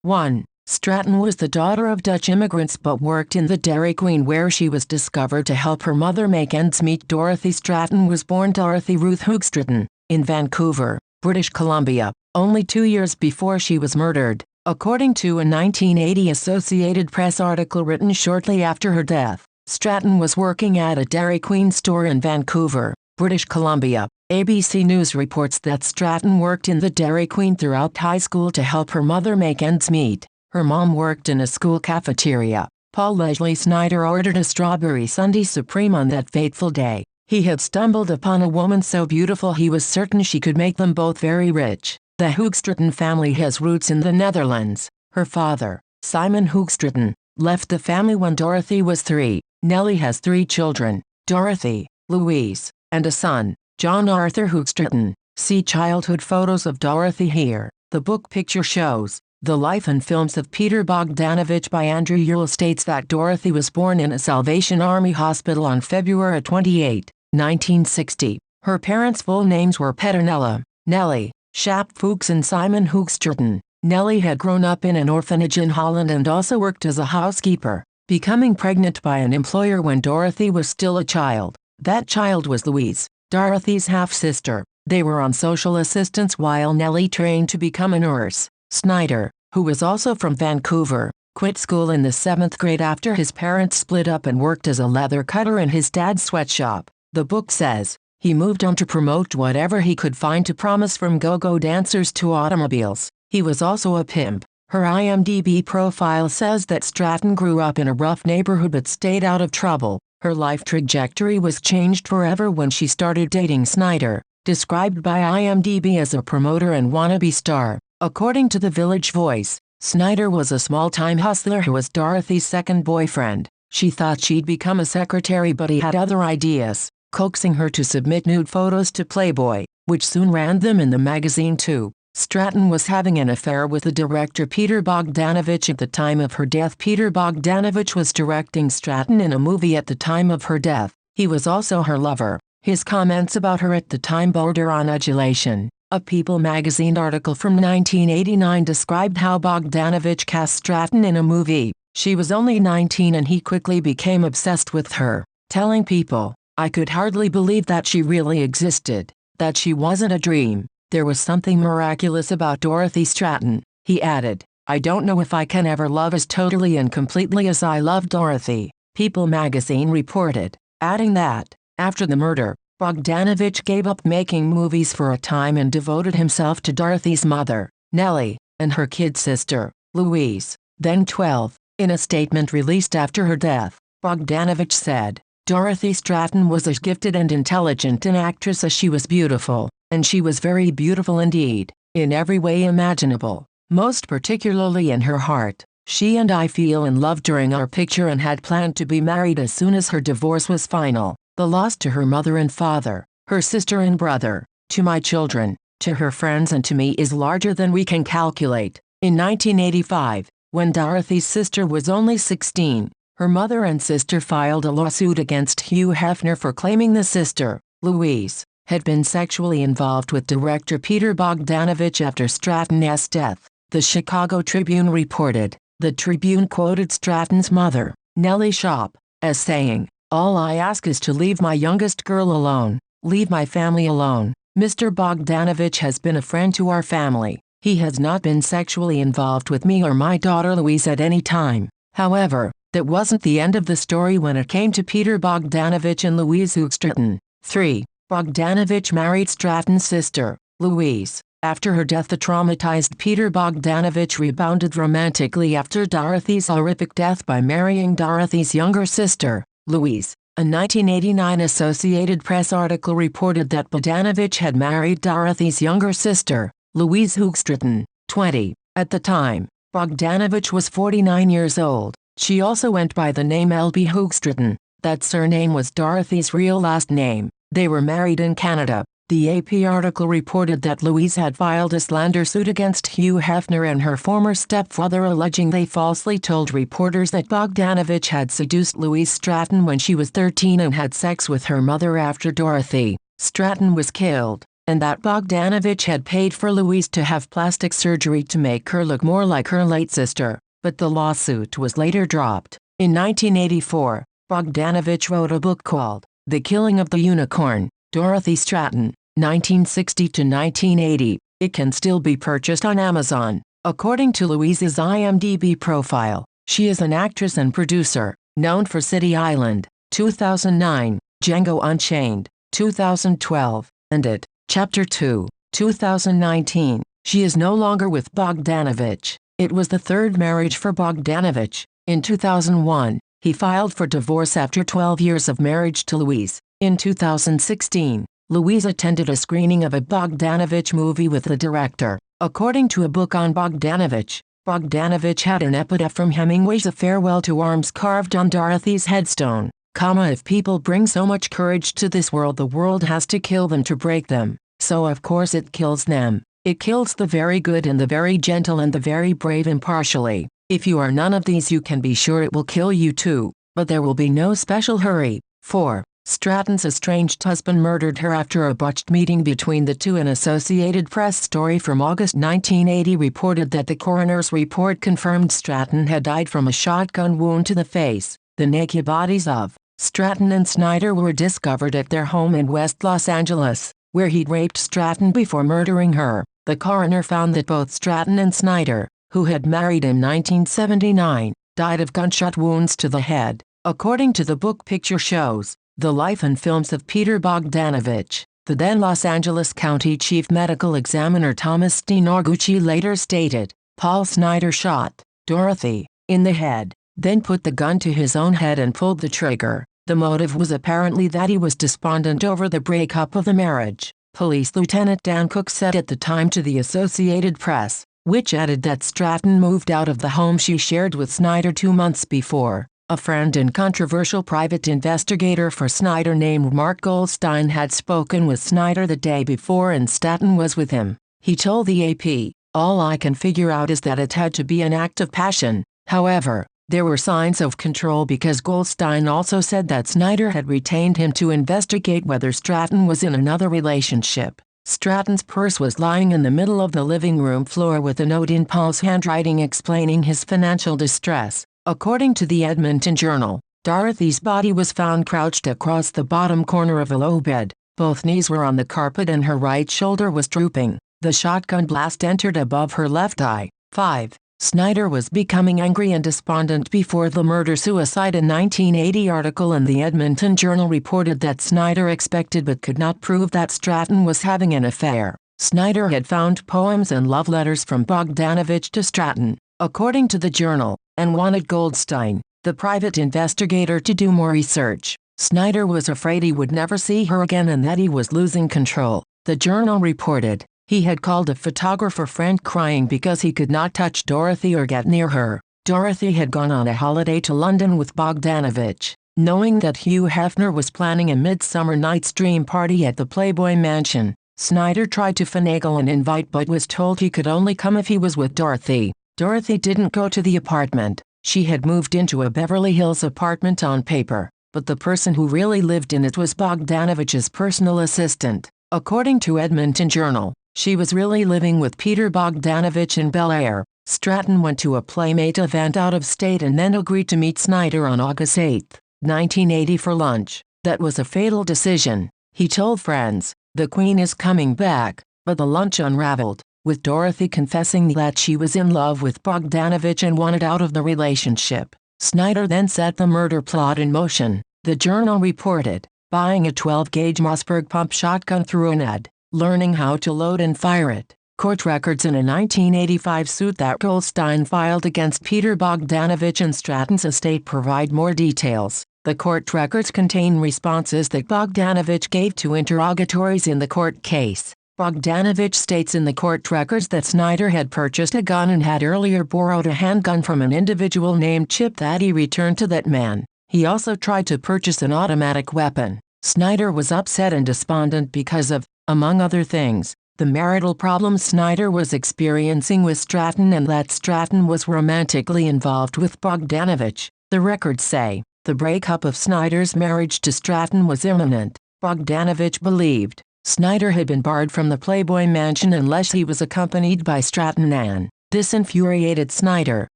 1. Stratten was the daughter of Dutch immigrants but worked in the Dairy Queen where she was discovered to help her mother make ends meet. Dorothy Stratten was born Dorothy Ruth Hoogstraten in Vancouver, British Columbia, only 2 years before she was murdered, according to a 1980 Associated Press article written shortly after her death. Stratten was working at a Dairy Queen store in Vancouver, British Columbia. ABC News reports that Stratten worked in the Dairy Queen throughout high school to help her mother make ends meet. Her mom worked in a school cafeteria. Paul Leslie Snyder ordered a strawberry sundae supreme on that fateful day. He had stumbled upon a woman so beautiful he was certain she could make them both very rich. The Hoogstraten family has roots in the Netherlands. Her father, Simon Hoogstraten, left the family when Dorothy was 3. Nellie has 3 children, Dorothy, Louise, and a son, John Arthur Hoogstraten. See childhood photos of Dorothy here. The book picture shows The Life and Films of Peter Bogdanovich by Andrew Yule states that Dorothy was born in a Salvation Army hospital on February 28, 1960. Her parents' full names were Petronella, Nellie, Schaap Fuchs and Simon Hoogstraten. Nellie had grown up in an orphanage in Holland and also worked as a housekeeper, becoming pregnant by an employer when Dorothy was still a child. That child was Louise, Dorothy's half-sister. They were on social assistance while Nellie trained to become a nurse. Snyder, who was also from Vancouver, quit school in the 7th grade after his parents split up and worked as a leather cutter in his dad's sweatshop. The book says, he moved on to promote whatever he could find to promise from go-go dancers to automobiles. He was also a pimp. Her IMDb profile says that Stratten grew up in a rough neighborhood but stayed out of trouble. Her life trajectory was changed forever when she started dating Snyder, described by IMDb as a promoter and wannabe star. According to the Village Voice, Snyder was a small-time hustler who was Dorothy's second boyfriend. She thought she'd become a secretary but he had other ideas, coaxing her to submit nude photos to Playboy, which soon ran them in the magazine too. Stratten was having an affair with the director Peter Bogdanovich at the time of her death. Peter Bogdanovich was directing Stratten in a movie at the time of her death. He was also her lover. His comments about her at the time border on adulation. A People magazine article from 1989 described how Bogdanovich cast Stratten in a movie. She was only 19 and he quickly became obsessed with her, telling people, "I could hardly believe that she really existed, that she wasn't a dream. There was something miraculous about Dorothy Stratten." He added, "I don't know if I can ever love as totally and completely as I loved Dorothy," People magazine reported, adding that, after the murder, Bogdanovich gave up making movies for a time and devoted himself to Dorothy's mother, Nellie, and her kid sister, Louise, then 12. In a statement released after her death, Bogdanovich said, "Dorothy Stratten was as gifted and intelligent an actress as she was beautiful, and she was very beautiful indeed, in every way imaginable, most particularly in her heart. She and I fell in love during our picture and had planned to be married as soon as her divorce was final. The loss to her mother and father, her sister and brother, to my children, to her friends and to me is larger than we can calculate." In 1985, when Dorothy's sister was only 16, her mother and sister filed a lawsuit against Hugh Hefner for claiming the sister, Louise, had been sexually involved with director Peter Bogdanovich after Stratten's death. The Chicago Tribune reported. The Tribune quoted Stratten's mother, Nellie Schaap, as saying, "All I ask is to leave my youngest girl alone, leave my family alone. Mr. Bogdanovich has been a friend to our family. He has not been sexually involved with me or my daughter Louise at any time." However, that wasn't the end of the story when it came to Peter Bogdanovich and Louise Hoogstraten. 3. Bogdanovich married Stratten's sister, Louise. After her death, the traumatized Peter Bogdanovich rebounded romantically after Dorothy's horrific death by marrying Dorothy's younger sister, Louise. A 1989 Associated Press article reported that Bogdanovich had married Dorothy's younger sister, Louise Hoogstraten, 20. At the time, Bogdanovich was 49 years old. She also went by the name L.B. Hoogstraten. That surname was Dorothy's real last name. They were married in Canada. The AP article reported that Louise had filed a slander suit against Hugh Hefner and her former stepfather, alleging they falsely told reporters that Bogdanovich had seduced Louise Stratten when she was 13 and had sex with her mother after Dorothy Stratten was killed. and that Bogdanovich had paid for Louise to have plastic surgery to make her look more like her late sister, but the lawsuit was later dropped. In 1984, Bogdanovich wrote a book called The Killing of the Unicorn, Dorothy Stratten, 1960 to 1980. It can still be purchased on Amazon. According to Louise's IMDb profile, she is an actress and producer, known for City Island, 2009, Django Unchained, 2012, and It, Chapter 2, 2019. She is no longer with Bogdanovich. It was the third marriage for Bogdanovich. In 2001, he filed for divorce after 12 years of marriage to Louise. In 2016, Louise attended a screening of a Bogdanovich movie with the director. According to a book on Bogdanovich, Bogdanovich had an epitaph from Hemingway's A Farewell to Arms carved on Dorothy's headstone, if people bring so much courage to this world, the world has to kill them to break them, so of course it kills them. It kills the very good and the very gentle and the very brave impartially. If you are none of these, you can be sure it will kill you too, but there will be no special hurry. 4. Stratten's estranged husband murdered her after a botched meeting between the two. An Associated Press story from August 1980 reported that the coroner's report confirmed Stratten had died from a shotgun wound to the face. The naked bodies of Stratten and Snyder were discovered at their home in West Los Angeles, where he'd raped Stratten before murdering her. The coroner found that both Stratten and Snyder, who had married in 1979, died of gunshot wounds to the head. According to the book Picture Shows, The Life and Films of Peter Bogdanovich, the then Los Angeles County Chief Medical Examiner Thomas D. Noguchi later stated, Paul Snyder shot Dorothy in the head, then put the gun to his own head and pulled the trigger. The motive was apparently that he was despondent over the breakup of the marriage, Police Lieutenant Dan Cook said at the time to the Associated Press, which added that Stratten moved out of the home she shared with Snyder 2 months before. A friend and controversial private investigator for Snyder named Mark Goldstein had spoken with Snyder the day before and Stratten was with him. He told the AP, "All I can figure out is that it had to be an act of passion." However, there were signs of control because Goldstein also said that Snyder had retained him to investigate whether Stratten was in another relationship. Stratten's purse was lying in the middle of the living room floor with a note in Paul's handwriting explaining his financial distress. According to the Edmonton Journal, Dorothy's body was found crouched across the bottom corner of a low bed. Both knees were on the carpet and her right shoulder was drooping. The shotgun blast entered above her left eye. 5. Snyder was becoming angry and despondent before the murder-suicide. A 1980 article in the Edmonton Journal reported that Snyder expected but could not prove that Stratten was having an affair. Snyder had found poems and love letters from Bogdanovich to Stratten, according to the Journal, and wanted Goldstein, the private investigator, to do more research. Snyder was afraid he would never see her again and that he was losing control. The Journal reported he had called a photographer friend crying because he could not touch Dorothy or get near her. Dorothy had gone on a holiday to London with Bogdanovich. Knowing that Hugh Hefner was planning a Midsummer Night's Dream party at the Playboy Mansion, Snyder tried to finagle an invite but was told he could only come if he was with Dorothy. Dorothy didn't go to the apartment. She had moved into a Beverly Hills apartment on paper, but the person who really lived in it was Bogdanovich's personal assistant. According to Edmonton Journal, she was really living with Peter Bogdanovich in Bel Air. Stratten went to a Playmate event out of state and then agreed to meet Snyder on August 8, 1980 for lunch. That was a fatal decision. He told friends, "The Queen is coming back," but the lunch unraveled, with Dorothy confessing that she was in love with Bogdanovich and wanted out of the relationship. Snyder then set the murder plot in motion. The Journal reported, buying a 12-gauge Mossberg pump shotgun through an ad, learning how to load and fire it. Court records in a 1985 suit that Goldstein filed against Peter Bogdanovich and Stratten's estate provide more details. The court records contain responses that Bogdanovich gave to interrogatories in the court case. Bogdanovich states in the court records that Snyder had purchased a gun and had earlier borrowed a handgun from an individual named Chip that he returned to that man. He also tried to purchase an automatic weapon. Snyder was upset and despondent because of, among other things, the marital problems Snyder was experiencing with Stratten and that Stratten was romantically involved with Bogdanovich. The records say, the breakup of Snyder's marriage to Stratten was imminent. Bogdanovich believed Snyder had been barred from the Playboy mansion unless he was accompanied by Stratten Ann. This infuriated Snyder.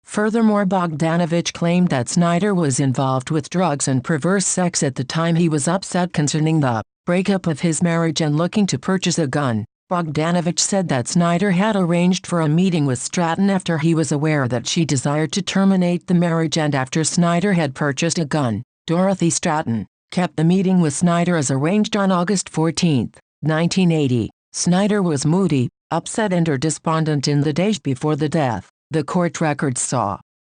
Furthermore, Bogdanovich claimed that Snyder was involved with drugs and perverse sex at the time he was upset concerning the breakup of his marriage and looking to purchase a gun. Bogdanovich said that Snyder had arranged for a meeting with Stratten after he was aware that she desired to terminate the marriage and after Snyder had purchased a gun. Dorothy Stratten kept the meeting with Snyder as arranged on August 14, 1980. Snyder was moody, upset and or despondent in the days before the death, the court records saw.